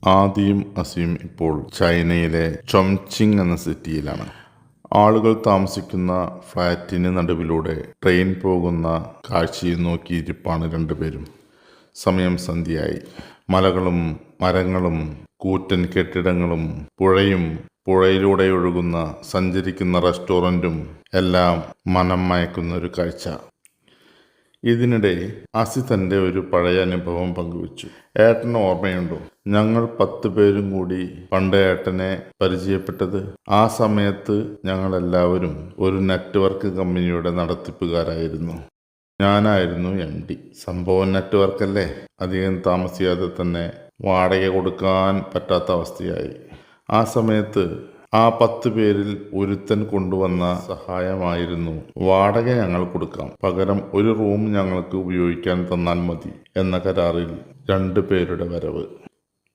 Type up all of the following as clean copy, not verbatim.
ആദിയും അസിയും ഇപ്പോൾ ചൈനയിലെ ചൊങ്ചിങ് എന്ന സിറ്റിയിലാണ്. ആളുകൾ താമസിക്കുന്ന ഫ്ലാറ്റിന് നടുവിലൂടെ ട്രെയിൻ പോകുന്ന കാഴ്ചയും നോക്കിയിരിപ്പാണ് രണ്ടുപേരും. സമയം സന്ധ്യയായി. മലകളും മരങ്ങളും കൂറ്റൻ കെട്ടിടങ്ങളും പുഴയും പുഴയിലൂടെ ഒഴുകുന്ന സഞ്ചരിക്കുന്ന റെസ്റ്റോറൻറ്റും എല്ലാം മനം മയക്കുന്ന ഒരു കാഴ്ച. ഇതിനിടെ അസി തൻ്റെ ഒരു പഴയ അനുഭവം പങ്കുവച്ചു. ഏട്ടന് ഓർമ്മയുണ്ടോ, ഞങ്ങൾ 10 പേരും കൂടി പണ്ട് ഏട്ടനെ പരിചയപ്പെട്ടത്? ആ സമയത്ത് ഞങ്ങളെല്ലാവരും ഒരു നെറ്റ്വർക്ക് കമ്പനിയുടെ നടത്തിപ്പുകാരായിരുന്നു. ഞാനായിരുന്നു MD. സംഭവം നെറ്റ്വർക്കല്ലേ. അധികം താമസിയാതെ തന്നെ വാടക കൊടുക്കാൻ പറ്റാത്ത അവസ്ഥയായി. ആ സമയത്ത് ആ 10 പേരിൽ ഒരുത്തൻ കൊണ്ടുവന്ന സഹായമായിരുന്നു, വാടക ഞങ്ങൾ കൊടുക്കാം, പകരം ഒരു റൂം ഞങ്ങൾക്ക് ഉപയോഗിക്കാൻ തന്നാൽ മതി എന്ന കരാറിൽ 2 പേരുടെ വരവ്.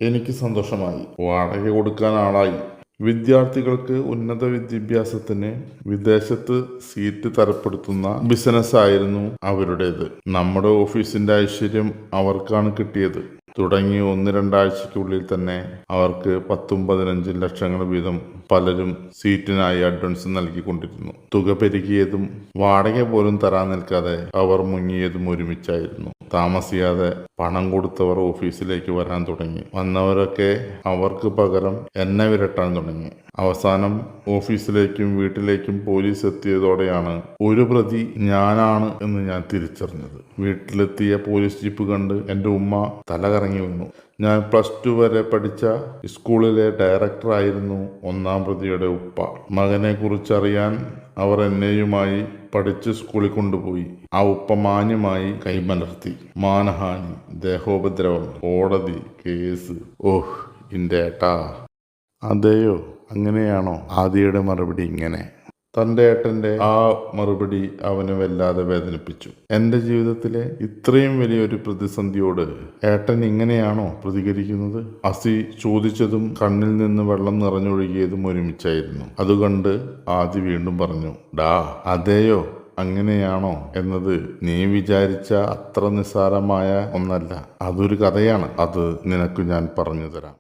എനിക്ക് സന്തോഷമായി. വാടക കൊടുക്കാൻ ആളായി. വിദ്യാർത്ഥികൾക്ക് ഉന്നത വിദ്യാഭ്യാസത്തിന് വിദേശത്ത് സീറ്റ് തരപ്പെടുത്തുന്ന ബിസിനസ്സായിരുന്നു അവരുടേത്. നമ്മുടെ ഓഫീസിന്റെ ഐശ്വര്യം അവർക്കാണ് കിട്ടിയത്. തുടങ്ങി 1-2 ആഴ്ചയ്ക്കുള്ളിൽ തന്നെ അവർക്ക് 10-15 ലക്ഷങ്ങൾ വീതം പലരും സീറ്റിനായി അഡ്വാൻസ് നൽകിക്കൊണ്ടിരുന്നു. തുക പെരുകിയതും വാടക പോലും തരാൻ നിൽക്കാതെ അവർ മുങ്ങിയതും ഒരുമിച്ചായിരുന്നു. താമസിയാതെ പണം കൊടുത്തവർ ഓഫീസിലേക്ക് വരാൻ തുടങ്ങി. വന്നവരൊക്കെ അവർക്ക് പകരം എന്നെ വിരട്ടാൻ തുടങ്ങി. അവസാനം ഓഫീസിലേക്കും വീട്ടിലേക്കും പോലീസ് എത്തിയതോടെയാണ് ഒരു പ്രതി ഞാനാണ് എന്ന് ഞാൻ തിരിച്ചറിഞ്ഞത്. വീട്ടിലെത്തിയ പോലീസ് ജീപ്പ് കണ്ട് എൻ്റെ ഉമ്മ തലകറങ്ങി വന്നു. ഞാൻ +2 വരെ പഠിച്ച സ്കൂളിലെ ഡയറക്ടറായിരുന്നു 1-ാം പ്രതിയുടെ ഉപ്പ. മകനെ കുറിച്ചറിയാൻ അവർ എന്നെയുമായി പഠിച്ച് സ്കൂളിൽ കൊണ്ടുപോയി. ആ ഉപ്പ മാന്യമായി കൈമലർത്തി. മാനഹാനി, ദേഹോപദ്രവം, കോടതി കേസ്. ഓഹ് ഇൻ്റെ ഏട്ടാ. അതെയോ, അങ്ങനെയാണോ? ആദിയുടെ മറുപടി ഇങ്ങനെ. തൻ്റെ ഏട്ടൻ്റെ ആ മറുപടി അവനെ വല്ലാതെ വേദനിപ്പിച്ചു. എൻ്റെ ജീവിതത്തിലെ ഇത്രയും വലിയൊരു പ്രതിസന്ധിയോട് ഏട്ടൻ ഇങ്ങനെയാണോ പ്രതികരിക്കുന്നത്? അസി ചോദിച്ചതും കണ്ണിൽ നിന്ന് വെള്ളം നിറഞ്ഞൊഴുകിയതും ഒരുമിച്ചായിരുന്നു. അതുകണ്ട് ആദി വീണ്ടും പറഞ്ഞു, ഡാ, അതെയോ അങ്ങനെയാണോ എന്നത് നീ വിചാരിച്ച അത്ര നിസ്സാരമായ ഒന്നല്ല. അതൊരു കഥയാണ്. അത് നിനക്ക് ഞാൻ പറഞ്ഞു തരാം.